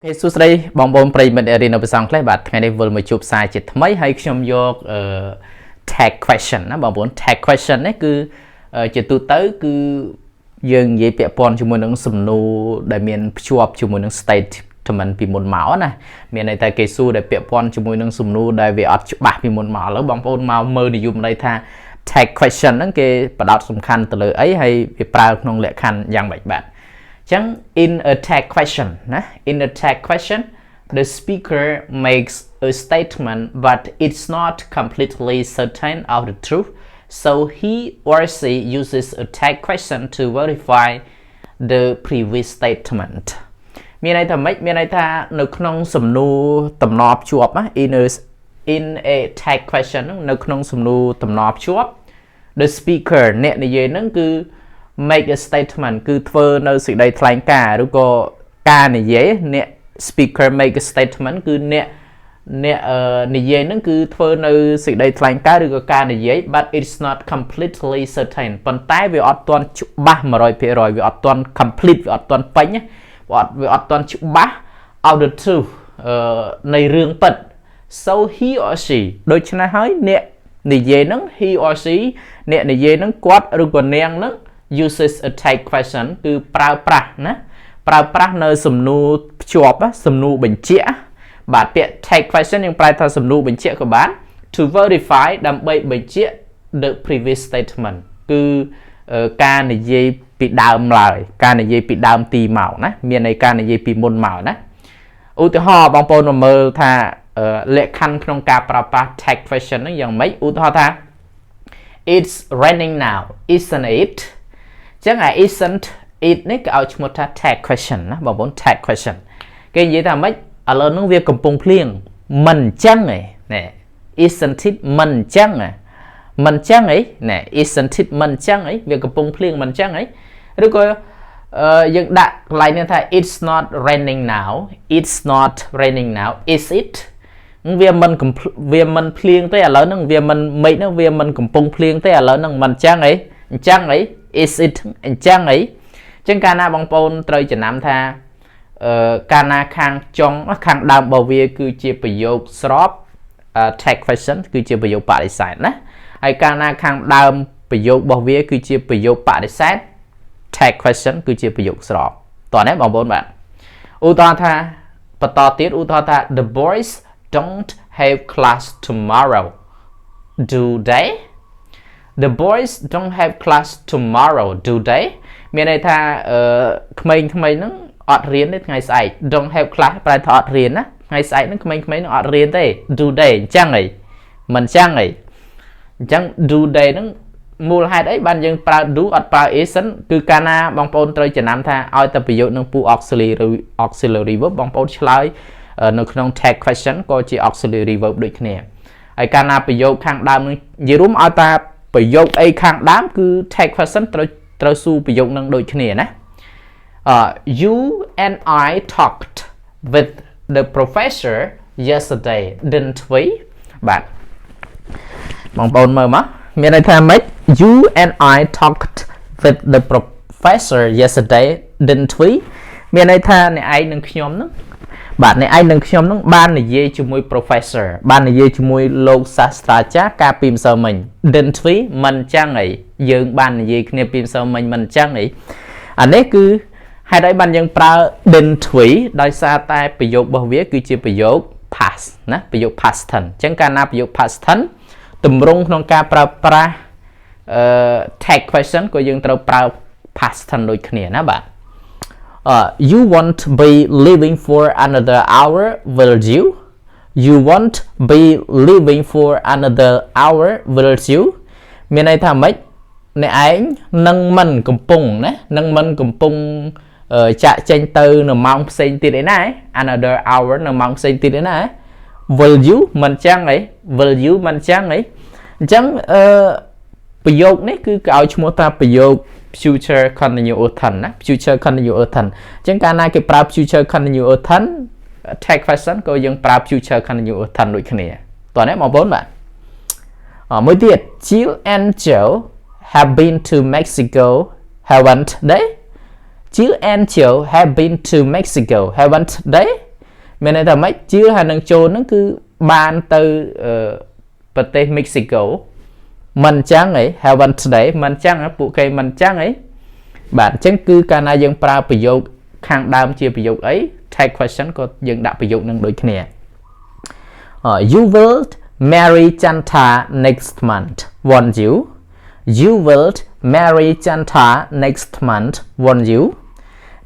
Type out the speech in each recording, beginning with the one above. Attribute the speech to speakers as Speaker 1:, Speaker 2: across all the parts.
Speaker 1: សួស្តីបងប្អូនប្រិយមិត្តរៀននៅភាសាអង់គ្លេសបាទថ្ងៃនេះវិលមកជួបសារជាថ្មីហើយខ្ញុំយក tag question ណាបងប្អូន tag question នេះគឺជាទូទៅគឺយើងនិយាយពាក់ព័ន្ធជាមួយនឹងសំណួរដែលមានភ្ជាប់ជាមួយនឹង statement ពីមុនមកណាមានន័យថាគេសួរដែលពាក់ព័ន្ធជាមួយនឹងសំណួរដែលវាអត់ច្បាស់ពីមុនមកឥឡូវបងប្អូនមកមើលនិយមន័យថា tag question ហ្នឹងគេបដោតសំខាន់ទៅលើអីហើយវាប្រើក្នុងលក្ខខណ្ឌយ៉ាងម៉េចបាទចឹង in a tag question ណា in a tag question the speaker makes a statement but it's not completely certain of the truth so he or she uses a tag question to verify the previous statement មានន័យថាម៉េចមានន័យថានៅក្នុងសំណួរតំណភ្ជាប់ណា in a tag question នៅក្នុងសំណួរតំណភ្ជាប់ the speaker អ្នកនិយាយហ្នឹងគឺmake a statement គឺធ្វើនៅសេចក្តីថ្លែងការណ៍ឬក៏ការនិយាយអ្នក speaker make a statement គឺអ្នកនិយាយហ្នឹងគឺធ្វើនៅសេចក្តីថ្លែងការណ៍ឬក៏ការនិយាយ but it's not completely certain ប៉ុន្តែវាអត់ទាន់ច្បាស់ 100% វាអត់ទាន់ complete វាអត់ទាន់ពេញវាអត់ទាន់ច្បាស់ of the truth នៃរឿងពិត so he or she ដូច្នេះហើយអ្នកនិយាយហ្នឹង he or she អ្នកនិយាយហ្នឹងគាត់ឬក៏នាងហ្នឹងuses a tag question គឺប្រើប្រាស់ណាប្រើប្រាស់នៅសំណួរភ្ជាប់សំណួរបញ្ជាក់បាទពាក្យ tag question យើងប្រើថាសំណួរបញ្ជាក់ក៏បាន to verify ដើម្បីបញ្ជាក់ the previous statement គឺការនិយាយពីដើមឡើយការនិយាយពីដើមទីមកណាមានន័យការនិយាយពីមុនមកណាឧទាហរណ៍បងប្អូនមើលថាលក្ខខណ្ឌក្នុងការប្រើប្រាស់ tag question ហ្នឹងយ៉ាងម៉េចឧទាហរណ៍ថា it's raining now isn't itចឹង isn't it នេះគេឲ្យឈ្មោះថា tag question ណាបងប្អូន tag question គេនិយាយថាម៉េចឥឡូវហ្នឹងវាកំពុងភ្លៀងមិនចឹងទេណែ isn't it មិនចឹងមិនចឹងអីណែ isn't it មិនចឹងអីវាកំពុងភ្លៀងមិនចឹងអីឬក៏យើងដាក់កន្លែងនេះថា it's not raining now it's not raining now is it វាមិនភ្លៀងទេឥឡូវហ្នឹងវាមិនមេឃហ្នឹងវាមិនកំពុងភ្លៀងទេឥឡូវហ្នឹងមិនចឹងអីអញ្ចឹងអីis it អញ្ចឹងអីអញ្ចឹងកាលណាបងប្អូនត្រូវចំណាំថាកាលណាខាងចុងខាងដើមរបស់វាគឺជាប្រយោគស្រប tag question គឺជាប្រយោគបដិសេធណាហើយកាលណាខាងដើមប្រយោគរបស់វាគឺជាប្រយោគបដិសេធ tag question គឺជាប្រយោគស្របតោះណាបងប្អូនបាទឧទាហរណ៍ថាបន្តទៀតឧទាហរណ៍ថា the boys don't have class tomorrow do they The boys don't have class tomorrow do they មានន័យថាក្មេងៗហ្នឹងអត់រៀនទេថ្ងៃស្អែក don't have class ប្រែថាអត់រៀនណាថ្ងៃស្អែកហ្នឹងក្មេងៗហ្នឹងអត់រៀនទេ do they អញ្ចឹងអីមិនអញ្ចឹងអីអញ្ចឹង do they ហ្នឹងមូលហេតុអីបានយើងប្រើ do អត់ប្រើ isn't គឺកាលណាបងប្អូនត្រូវចំណាំថាឲ្យតែប្រយោគនឹងពូ auxiliary verb បងប្អូនឆ្លើយនៅក្នុង tag question ក៏ជា auxiliary verb ដូចគ្នាហើយកាលណាប្រយោគខាងដើមនឹងនិយាយរួមឲ្យតែប្រយោគអីខាងដើមគឺ tag question ត្រូវសួរប្រយោគនឹងដូចគ្នាណាyou and I talked with the professor yesterday didn't we បាទបងប្អូនមើលមកមានន័យថាម៉េច you and I talked with the professor yesterday didn't we មានន័យថាអ្នកឯងនិងខ្ញុំហ្នឹងបាទអ្នកឯងនិងខ្ញុំនឹងបាននិយាយជាមួយ professor បាននិយាយជាមួយលោកសាស្ត្រាចារ្យកាលពីម្សិលមិញ didn't we មិនចឹងអីយើងបាននិយាយគ្នាពីម្សិលមិញមិនចឹងអីអានេះគឺហេតុអីបានយើងប្រើ didn't we ដោយសារតែប្រយោគរបស់វាគឺជាប្រយោគ past ណាប្រយោគ past tense អញ្ចឹងកាលណាប្រយោគ past tense ទម្រង់ក្នុងការប្រើប្រាស់tag question ក៏យើងត្រូវប្រើ past tense ដូចគ្នាណាបាទyou won't be leaving for another hour will you you won't be leaving for another hour will you មានន័យថាម៉េចអ្នកឯងនឹងមិនកំពុងណានឹងមិនកំពុងចាក់ចេញទៅនៅម៉ោងផ្សេងទៀតឯណា another hour នៅម៉ោងផ្សេងទៀតឯណា will you មិនចឹងអី will you មិនចឹងអីអញ្ចឹងប្រយោគនេះគឺគេឲ្យឈ្មោះថាប្រយោគfuture continuous tense ណា future continuous tense អញ្ចឹងកាលណាគេប្រើ future continuous tense tag question ក៏យើងប្រើ future continuous tense ដូចគ្នាតោះណាបងប្អូនបាទមួយទៀត Jill and Joe have been to Mexico haven't they Jill and Joe have been to Mexico haven't they មានន័យថាម៉េចជឿហើយនឹងចូលហ្នឹងគឺបានទៅប្រទេស Mexico មិនអញ្ចឹងហី Heaven today មិនអញ្ចឹងពួកគេមិនអញ្ចឹងហីបាទអញ្ចឹងគឺកាលណាយើងប្រើប្រយោគខាងដើមជាប្រយោគអី tag question ក៏យើងដាក់ប្រយោគនឹងដូចគ្នា You will marry Chanta next month won't you You will marry Chanta next month won't you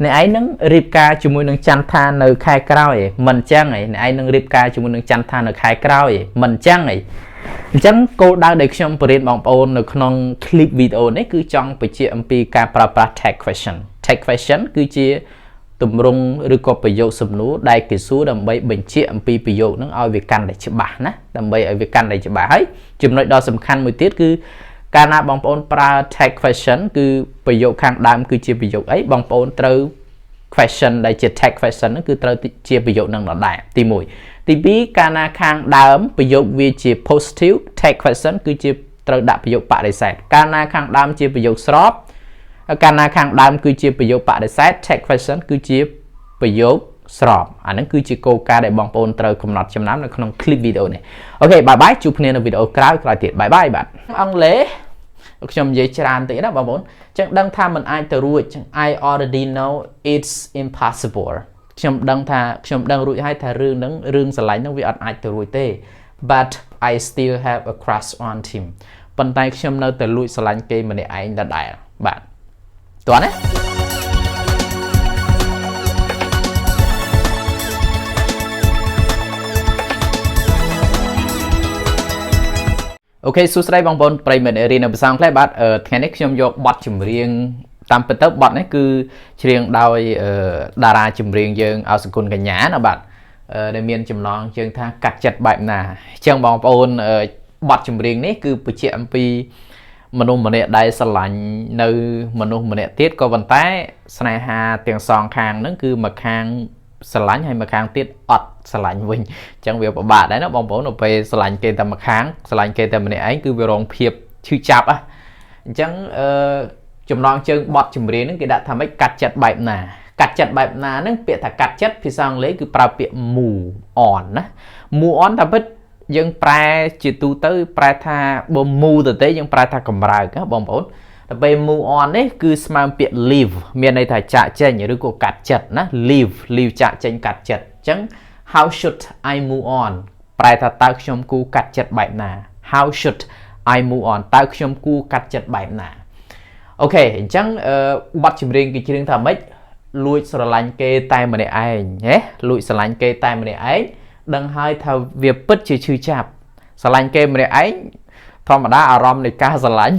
Speaker 1: អ្នកឯងនឹងរៀបការជាមួយនឹងចន្ទថានៅខែក្រោយមិនអញ្ចឹងហីអ្នកឯងនឹងរៀបការជាមួយនឹងចន្ទថានៅខែក្រោយមិនអញ្ចឹងហីអញ្ចឹងគោលដៅដែលខ្ញុំបរៀនបងប្អូននៅក្នុង clip video នេះគឺចង់បញ្ជាក់អំពីការប្រើប្រាស់ tag question tag question គឺជាទម្រង់ឬក៏ប្រយោគសំណួរដែលគេសួរដើម្បីបញ្ជាក់អំពីប្រយោគហ្នឹងឲ្យវាកាន់តែច្បាស់ណាដើម្បីឲ្យវាកាន់តែច្បាស់ហើយចំណុចដ៏សំខាន់មួយទៀតគឺកាលណាបងប្អូនប្រើ tag question គឺប្រយោគខាងដើមគឺជាប្រយោគអីបងប្អូនត្រូវ question ដែលជា tag question ហ្នឹងគឺត្រូវជាប្រយោគនឹងដដែលទី1ទី2កាលណាខាងដើមប្រយោគវាជា positive tag question គឺជាត្រូវដាក់ប្រយោគបដិសេធកាលណាខាងដើមជាប្រយោគស្របកាលណាខាងដើមគឺជាប្រយោគបដិសេធ tag question គឺជាប្រយោគស្របអាហ្នឹងគឺជាគោលការណ៍ដែលបងប្អូនត្រូវកំណត់ចំណាំនៅក្នុង clip video នេះអូខេបាយបាយជួបគ្នានៅវីដេអូក្រោយទៀតបាយបាយបាទអង់គ្លេសខ្ញុំនិយាយច្រើនតិចណាបងប្អូនចឹងដឹងថាมันអាចទៅរួចចឹង I already know it's impossible ខ្ញុំដឹងរួចហើយថារឿងហ្នឹងរឿងស្រឡាញ់ហ្នឹងវាអត់អាចទៅរួចទេ but I still have a crush on him ប៉ុន្តែខ្ញុំនៅតែលួចស្រឡាញ់គេម្នាក់ឯងដដែលបាទតោះណាអូខេសួស្តីបងប្អូនប្រិយមិត្តរៀននៅភាសាអង់គ្លេសបាទថ្ងៃនេះខ្ញុំយកបទចម្រៀងតាមពិតទៅបទនេះគឺច្រៀងដោយតារាចម្រៀងយើងអសគុណកញ្ញាណាបាទដែលមានចំណងជើងថាកាត់ចិត្តបែបណាអញ្ចឹងបងប្អូនបទចម្រៀងនេះគឺបញ្ជាក់អំពីមនុស្សម្នាក់ដែលស្រឡាញ់នៅមនុស្សម្នាក់ទៀតក៏ប៉ុន្តែស្នេហាទាំងសងខាងហ្នឹងគឺមួយខាងស្រឡាញ់ហើយមួយខាងទៀតអត់ស្រឡាញ់វិញអញ្ចឹងវាពិបាកដែរណាបងប្អូនទៅពេលស្រឡាញ់គេតែមួយខាងស្រឡាញ់គេតែម្នាក់ឯងគឺវារងភាពឈឺចាប់អញ្ចឹងចំណងជើងបទចម្រៀងហ្នឹងគេដាក់ថាម៉េចកាត់ចិត្តបែបណាកាត់ចិត្តបែបណាហ្នឹងពាក្យថាកាត់ចិត្តភាសាអង់គ្លេសគឺប្រើពាក្យ move on ណា move on តែពិតយើងប្រែជាទូទៅប្រែថាបើ move ទៅទេយើងប្រែថាកម្រើកណាបងប្អូនតែពេល move on នេះគឺស្មើពាក្យ leave មានន័យថាចាកចេញឬក៏កាត់ចិត្តណា leave ចាកចេញកាត់ចិត្តអញ្ចឹង how should I move on ប្រែថាតើខ្ញុំគូកាត់ចិត្តបែបណា how should I move on តើខ្ញុំគូកាត់ចិត្តបែបណាអូខេអញ្ចឹងបទចម្រៀងគេច្រៀងថាម៉េចលួចស្រឡាញ់គេតែម្នាក់ឯងហ៎លួចស្រឡាញ់គេតែម្នាក់ឯងដឹងហើយថាវាពិតជាឈឺចាប់ស្រឡាញ់គេម្នាក់ឯងធម្មតាអារម្មណ៍នៃការស្រឡាញ់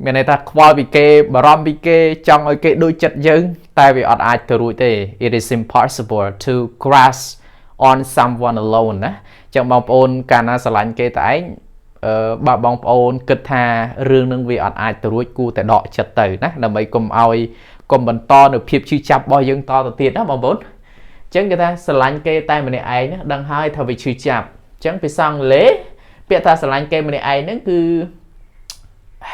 Speaker 1: មានន័យថាខ្វល់ពីគេបារម្ភពីគេចង់ឲ្យគេដូចចិត្តយើងតែវាអត់អាចទៅរួចទេ It is impossible to crush on someone alone ណាចឹងបងប្អូនកាលណាស្រឡាញ់គេតែឯងបើបងប្អូនគិតថារឿងនឹងវាអត់អាចទៅរួចគួរតែដកចិត្តទៅណាដើម្បីកុំបន្តនៅភាពឈឺចាប់របស់យើងតទៅទៀតណាបងប្អូនអញ្ចឹងគេថាស្រឡាញ់គេតែម្នាក់ឯងណាដឹងហើយថាវាឈឺចាប់អញ្ចឹងភាសាអង់គ្លេសពាក្យថាស្រឡាញ់គេម្នាក់ឯងហ្នឹងគឺ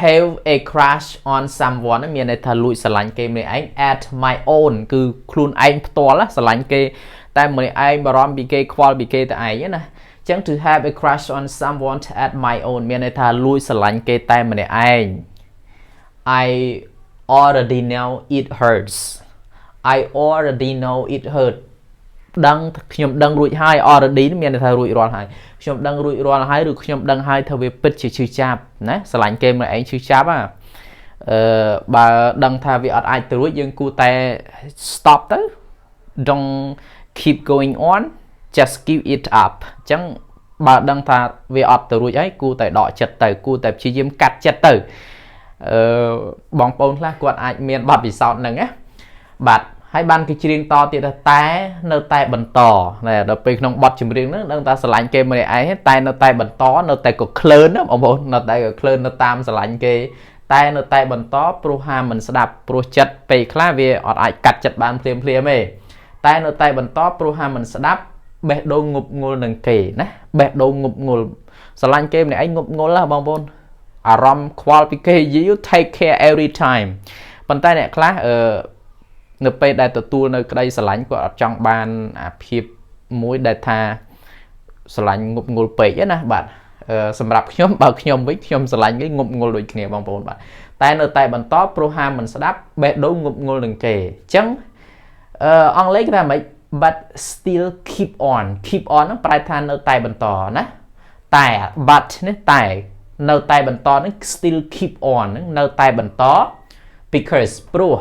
Speaker 1: have a crush on someone មានន័យថាលួចស្រឡាញ់គេម្នាក់ឯង at my own គឺខ្លួនឯងផ្ទាល់ស្រឡាញ់គេតែម្នាក់ឯងបារម្ភពីគេខ្វល់ពីគេតែឯងណាអញ្ចឹង to have a crush on someone at my own មានន័យថាលួចស្រឡាញ់គេតែម្នាក់ឯង I already know it hurts I already know it hurt ខ្ញុំដឹងរួចហើយ already មានន័យថារួចរាល់ហើយខ្ញុំដឹងរួចរាល់ហើយឬខ្ញុំដឹងហើយថាវាពិតជាឈឺចាប់ណាស្រឡាញ់គេម្នាក់ឯងឈឺចាប់បើដឹងថាវាអត់អាចទៅរួចយើងគួរតែ stop ទៅ don't keep going on just give it up អញ្ចឹងបើដឹងថាវាអត់ទៅរួចហើយគួរតែដកចិត្តទៅគួរតែព្យាយាមកាត់ចិត្តទៅបងប្អូនខ្លះគាត់អាចមានបទពិសោធន៍ហ្នឹងណាបាទហើយបានគេច្រៀងតទៀតថាតែនៅតែបន្តដល់ពេលក្នុងបទចម្រៀងហ្នឹងដឹងថាស្រឡាញ់គេម្នាក់ឯងតែនៅតែបន្តនៅតែក៏ក្លឿនណាបងប្អូននៅតែក៏ក្លឿននៅតាមស្រឡាញ់គេតែនៅតែបន្តព្រោះហាមិនស្ដាប់ព្រោះចិត្តពេលខ្លះវាអត់អាចកាត់ចិត្តបានភ្លាមទេតែនៅតែបន្តព្រោះហាមិនស្ដាប់បេះដូងងប់ងល់នឹងគេណាបេះដូងងប់ងល់ស្រឡាញ់គេម្នាក់ឯងងប់ងល់ណាបងប្អូនអារម្មណ៍ខ្វល់ពីគេ you take care every time ប៉ុន្តែអ្នកខ្លះនៅពេលដែលទទួលនៅក្តីស្រឡាញ់គាត់អត់ចង់បានអាភាព មួយដែលថាស្រឡាញ់ងប់ងល់ពេកណាបាទសម្រាប់ខ្ញុំបើខ្ញុំវិញខ្ញុំស្រឡាញ់គេងប់ងល់ដូចគ្នាបងប្អូនបាទតែនៅតែបន្តព្រោះហាមមិនស្ដាប់បេះដូងងប់ងល់នឹងគេអញ្ចឹងអង់គ្លេសគេថាម៉េច but still keep on ហ្នឹងប្រែថានៅតែបន្តណាតែ but នេះតែនៅតែបន្តហ្នឹង still keep on ហ្នឹងនៅតែបន្ត because ព្រោះ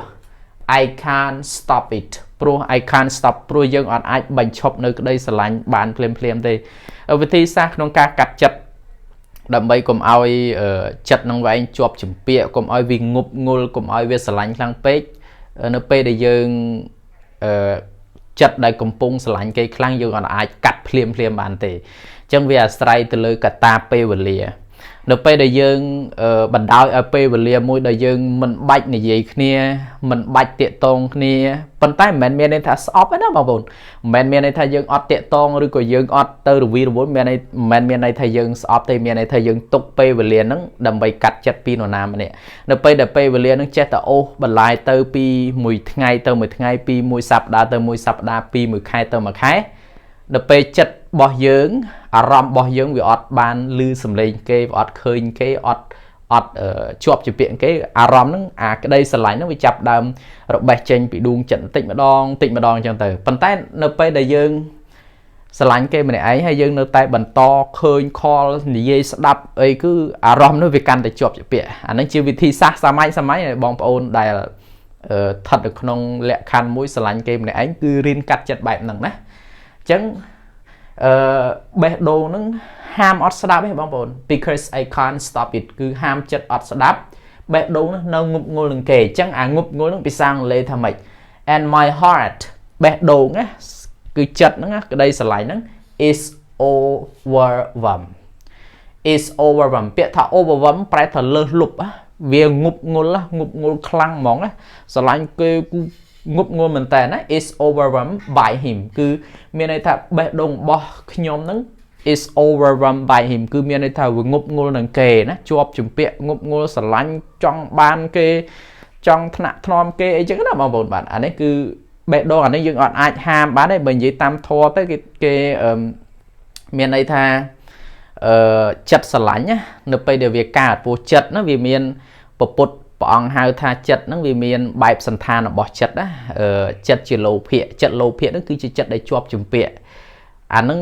Speaker 1: I can't stop it ព្រោះ I can't stop ព្រោះយើងអត់អាចបញ្ឈប់នៅក្តីស្រឡាញ់បានភ្លាមទេវិធីសាស្ត្រក្នុងការកាត់ចិត្តដើម្បីកុំឲ្យចិត្តនឹងវែងជាប់ជំពាក់កុំឲ្យវាងប់ងល់កុំឲ្យវាស្រឡាញ់ខ្លាំងពេកនៅពេលដែលយើងចិត្តដែលកំពុងស្រឡាញ់គេខ្លាំងយើងអត់អាចកាត់ភ្លាមបានទេអញ្ចឹងវាអាស្រ័យទៅលើកត្តាពេលវេលានៅពេលដែលយើងបណ្ដោយឲ្យពេលវេលាមួយដែលយើងមិនបាច់និយាយគ្នាមិនបាច់តាកតងគ្នាប៉ុន្តែមិនមែនមានន័យថាស្អប់ទេណាបងប្អូនមិនមែនមានន័យថាយើងអត់តាកតងឬក៏យើងអត់ទៅរវីរវល់មិនមែនមានន័យថាយើងស្អប់ទេមានន័យថាយើងទុកពេលវេលាហ្នឹងដើម្បីកាត់ចិត្តពីនរណាម្នាក់នៅពេលដែលពេលវេលាហ្នឹងចេះតែអូសបន្លាយទៅពីមួយថ្ងៃទៅមួយថ្ងៃពីមួយសប្តាហ៍ទៅមួយសប្តាហ៍ពីមួយខែទៅមួយខែដល់ពេលចិត្តរបស់យើងអារម្មណ៍របស់យើងវាអត់បានឮសំឡេងគេវាអត់ឃើញគេអត់ជាប់ជាពាក្យគេអារម្មណ៍ហ្នឹងអាក្តីស្រឡាញ់ហ្នឹងវាចាប់ដើមរបេះចេញពីដួងចិត្តបន្តិចម្ដងអញ្ចឹងទៅប៉ុន្តែនៅពេលដែលយើងស្រឡាញ់គេម្នាក់ឯងហើយយើងនៅតែបន្តឃើញខលនិយាយស្ដាប់អីគឺអារម្មណ៍នោះវាកាន់តែជាប់ជាពាក្យអាហ្នឹងជាវិធីសាស្ត្រសាមញ្ញបងប្អូនដែលស្ថិតនៅក្នុងលក្ខខណ្ឌមួយស្រឡាញ់គេម្នាក់ឯងគឺរៀនកាត់ចិត្តបែបហ្នឹងណាអញ្ចឹងបេះដូងហ្នឹងហាមអត់ស្ដាប់ទេបងប្អូន because I can't stop it គឺហាមចិត្តអត់ស្ដាប់បេះដូងហ្នឹងនៅងប់ងល់នឹងគេអញ្ចឹងអាងប់ងល់ហ្នឹងភាសាអង់គ្លេសថាម៉េច and my heart បេះដូងណាគឺចិត្តហ្នឹងក្តីស្រឡាញ់ហ្នឹង is overwhelmed ពាក្យថា overwhelmed ប្រែថាលើសលប់វាងប់ងល់ខ្លាំងហ្មងណាស្រឡាញ់គេគឺងប់ងល់មែនតើណា is overwhelmed by him គឺមានន័យថាបេះដូងរបស់ខ្ញុំហ្នឹង is overwhelmed by him គឺមានន័យថាវាងប់ងល់នឹងគេណាជាប់ជំពាក់ងប់ងល់ស្រឡាញ់ចង់បានគេចង់ថ្នាក់ថ្នមគេអីចឹងណាបងប្អូនបាទអានេះគឺបេះដូងអានេះយើងអត់អាចហាមបានទេបើនិយាយតាមធម៌ទៅគេមានន័យថាចិត្តស្រឡាញ់ណានៅពេលដែលវាកើតពោះចិត្តណាវាមានពពុទ្ធព្រះអង្គហៅថាចិត្តហ្នឹងវាមានបែបសន្តានរបស់ចិត្តណាចិត្តជាលោភៈចិត្តលោភៈហ្នឹងគឺជាចិត្តដែលជាប់ជំពាក់អាហ្នឹង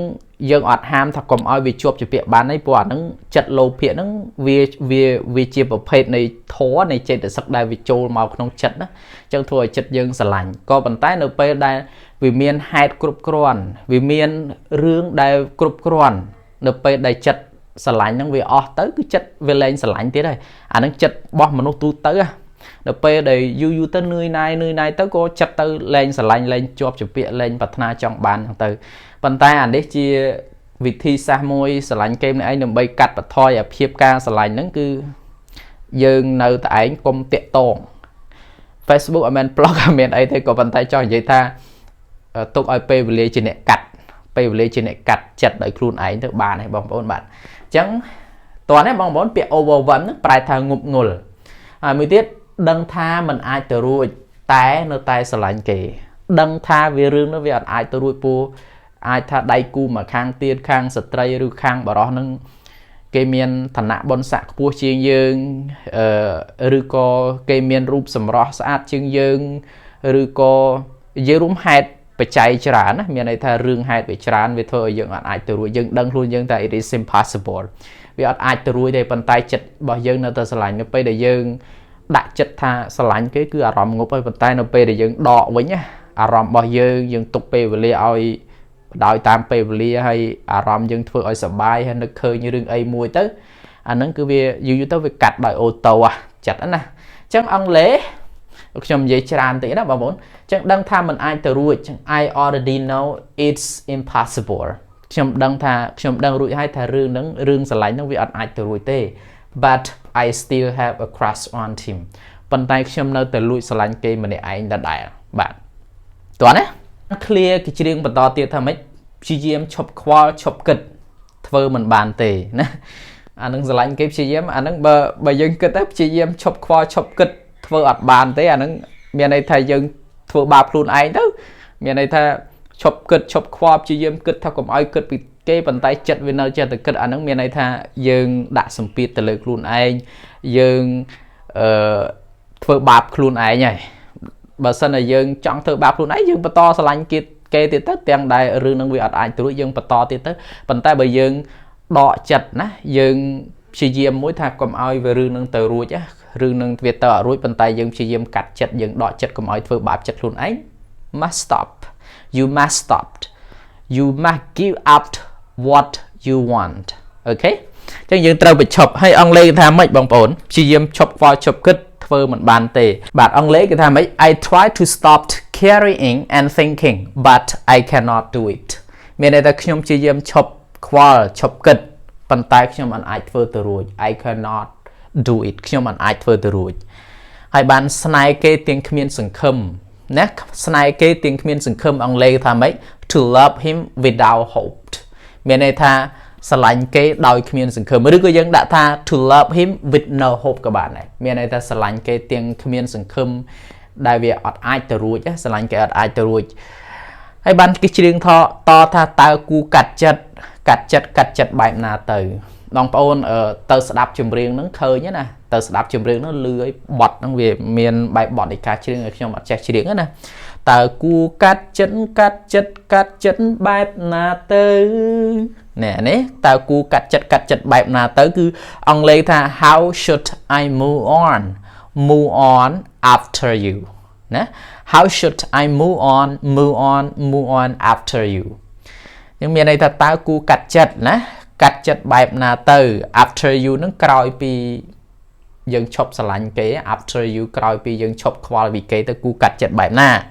Speaker 1: យើងអត់ហាមថាកុំឲ្យវាជាប់ជំពាក់បានទេព្រោះអាហ្នឹងចិត្តលោភៈហ្នឹងវាជាប្រភេទនៃធម៌នៃចេតសិកដែលវាចូលមកក្នុងចិត្តណាអញ្ចឹងធ្វើឲ្យចិត្តយើងស្រឡាញ់ក៏ប៉ុន្តែនៅពេលដែលវាមានហេតុគ្រប់គ្រាន់វាមានរឿងដែលគ្រប់គ្រាន់នៅពេលដែលចិត្តស្រឡាញ់ហ្នឹងវាអស់ទៅគឺចិត្តវាលែងស្រឡាញ់ទៀតហើយអាហ្នឹងចិត្តរបស់មនុស្សទូទៅដល់ពេលដែលយូរទៅនឿយណាយទៅក៏ចិត្តទៅលែងស្រឡាញ់លែងជាប់ជាពាក្យលែងប្រាថ្នាចង់បានហ្នឹងទៅប៉ុន្តែអានេះជាវិធីសាស្ត្រមួយស្រឡាញ់គេម្នាក់ឯងដើម្បីកាត់បន្ថយអាភាពការស្រឡាញ់ហ្នឹងគឺយើងនៅតែឯងកុំតាក់តង Facebook អត់មែន blog អត់មែនអីទេក៏ប៉ុន្តែចង់និយាយថាទុកឲ្យពេលវេលាជាអ្នកកាត់ចិត្តដោយខ្លួនឯងទៅបានហើយបងប្អូនបាទអញ្ចឹងតោះនេះបងប្អូនពាក្យ overwhelm ហ្នឹងប្រែថាងប់ងល់ហើយមួយទៀតដឹងថាมันអាចទៅរួចតែនៅតែស្រឡាញ់គេដឹងថាវារឿងនោះវាអត់អាចទៅរួចពោះអាចថាដៃគូមកខាងទៀតខាងស្ត្រីឬខាងបរិសហ្នឹងគេមានឋានៈបុណ្យស័ក្តិខ្ពស់ជាងយើងឬក៏គេមានរូបសម្រស់ស្អាតជាងយើងឬក៏និយាយរួមហេតុបច្ច័យច្រើនណាមានន័យថារឿងហេតុវាច្រើនវាធ្វើឲ្យយើងអត់អាចទៅរួចយើងដឹងខ្លួនយើងថា it is impossible វាអត់អាចទៅរួចទេប៉ុន្តែចិត្តរបស់យើងនៅតែស្រឡាញ់នៅពេលដែលយើងដាក់ចិត្តថាស្រឡាញ់គេគឺអារម្មណ៍ងប់ហើយប៉ុន្តែនៅពេលដែលយើងដកវិញណាអារម្មណ៍របស់យើងទុកពេលវេលាឲ្យបដោយតាមពេលវេលាហើយអារម្មណ៍យើងធ្វើឲ្យសប្បាយហើយនឹកឃើញរឿងអីមួយទៅអាហ្នឹងគឺវាយូរទៅវាកាត់ដោយអូតូចិត្តណាអញ្ចឹងអង់គ្លេសខ្ញុំនិយាយច្រើនតិចណាបងប្អូនអញ្ចឹងដឹងថាมันអាចទៅរួចអញ្ចឹង I already know it's impossible ខ្ញុំដឹងរួចហើយថារឿងហ្នឹងរឿងស្រឡាញ់ហ្នឹងវាអត់អាចទៅរួចទេ but I still have a crush on him ប៉ុន្តែខ្ញុំនៅតែលួចស្រឡាញ់គេម្នាក់ឯងដដែលបាទតោះណា clear គេច្រៀងបន្តទៀតថាម៉េចព្យាយាមឈប់ខ្វល់ឈប់គិតធ្វើមិនបានទេណាអានឹងស្រឡាញ់គេព្យាយាមអានឹងបើយើងគិតទៅព្យាយាមឈប់ខ្វល់ឈប់គិតធ្វើអត់បានទេអានឹងមានន័យថាយើងធ្វើបាបខ្លួនឯងទៅមានន័យថា chụp cất chụp khoa chỉ dám cất theo cầm ai cất bị cái bàn tay chặt về nơi chặt từ cất anh miền này tha dương đã sầm pít từ lời luôn anh dương thưa bạp luôn ấy nhỉ bà sân là dương chọn thưa bạp luôn ấy dương bà to sao lạnh kia kê thì tất tiền đại rừng năng việc anh từ dương bà to thì tất bàn tay bởi dương đọ chặt ná dương chỉ dám mỗi thà cầm ai về rừng năng từ ruột á rừng năng việt tờ ruột bàn tay dương chỉ dám cắt chặt dương đọ chặt cầm ai thưa bạp chặt luôn ấy must stop you must stop you must give up what you want okay chẳng những trâu bị chụp hay ông lê tham mấy bằng ổn chỉ dám chụp vào chụp kết thơ mình bàn tề bạn ông lê cái tham mấy I try to stop carrying and thinking but I cannot do it miền này ta không chỉ dám chụp qua chụp kết bàn tay không anh ai thơ từ rồi I cannot do it không anh ai thơ từ rồi hay bạn snai kê tiếng miền sừng khum nè snai kê tiếng miền sừng khum ông lê tham mấy to love him without hope miền này tha sánh cái đòi miền sừng khum mới có dân đã tha to love him with no hope các bạn này miền này ta sánh cái tiếng miền sừng khum đại việt ở ai từ ruột á sánh cái ở ai từ ruột hay ban cái chương thọ to tha tao cu cắt chặt bài na từ đồng ôn ở tờ đạp chùm riêng nó khơi nhé nè tờ đạp chùm riêng nó lưới bọt nó về miền bài bọt để cá chương ở trong mặt chặt riêng nè tờ cu cắt chặt bài na từ nè nè tao cu cắt chặt bài na tới cứ ông lấy tha how should I move on after you nè how should I move on after you nhưng miền này ta tao cu cắt chặt bài na từ after you nó còi pi dân chop sánh cái after you còi pi dân chop qua bị cái ta cu cắt chặt bài na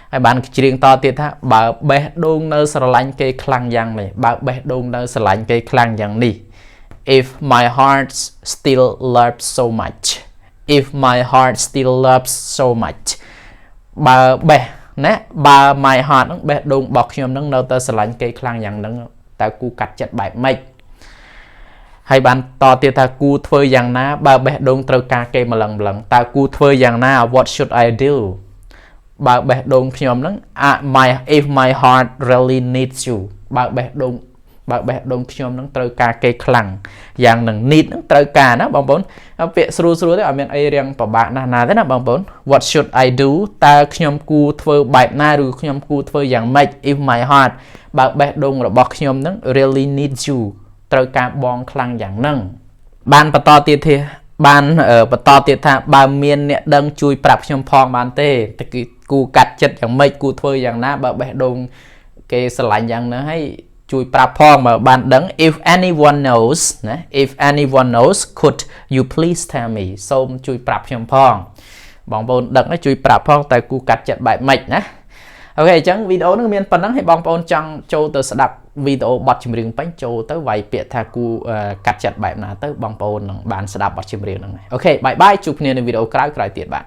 Speaker 1: hai bạn riêng to tiệt ha bà bé đôn nơi sánh cái khăn giang này bà bé đôn nơi sánh cái khăn giang đi if my heart still loves so much if my heart still loves so much bà bé nè bà my heart nó bé đôn bọc nhom nó nơi ta sánh cái khăn giang nó ta cu cắt chặt bài mây hay bạn to tiệt ta cu phơi giang ná bà bé đôn trâu ca kê mà lần ta cu phơi giang ná what should I do bà bé đôn nhom nó if my heart really needs you bà bé đôn nhom nó trâu ca kê khăn giang nằng need nó trâu ca nó bằng bốn việc sưu đấy ở miền ai riêng của bạn là thế nào bằng bốn what should I do ta nhom cu phơi bài na rồi nhom cu phơi giang mây if my heart bà bé đôn rồi bọc nhom nó really needs you trâu ca bong khăn giang nằng ban bà to tiệt thì ban ở bà to tiệt tha bà miền nè đăng chui prap nhom phong ban tê cái cu cắt chặt giang mây cu phơi giang na bà bé đôn cái sải giang nó hay chui prap phong mà ban đăng if anyone knows could you please tell me xôm chui prap nhom phong bong bồn đăng nó chui prap phong tại cu cắt chặt bài mạch nè ok chẳng video nó miền phần đăng hay bong bồn chẳng châu từ đọc video bật chìm riêng bánh châu tới vài biệt tha cu cắt chặt bài nào tới bong bồn bạn sẽ đọc bật chìm riêng này ok bye bye chụp nên video cái tiệt bạn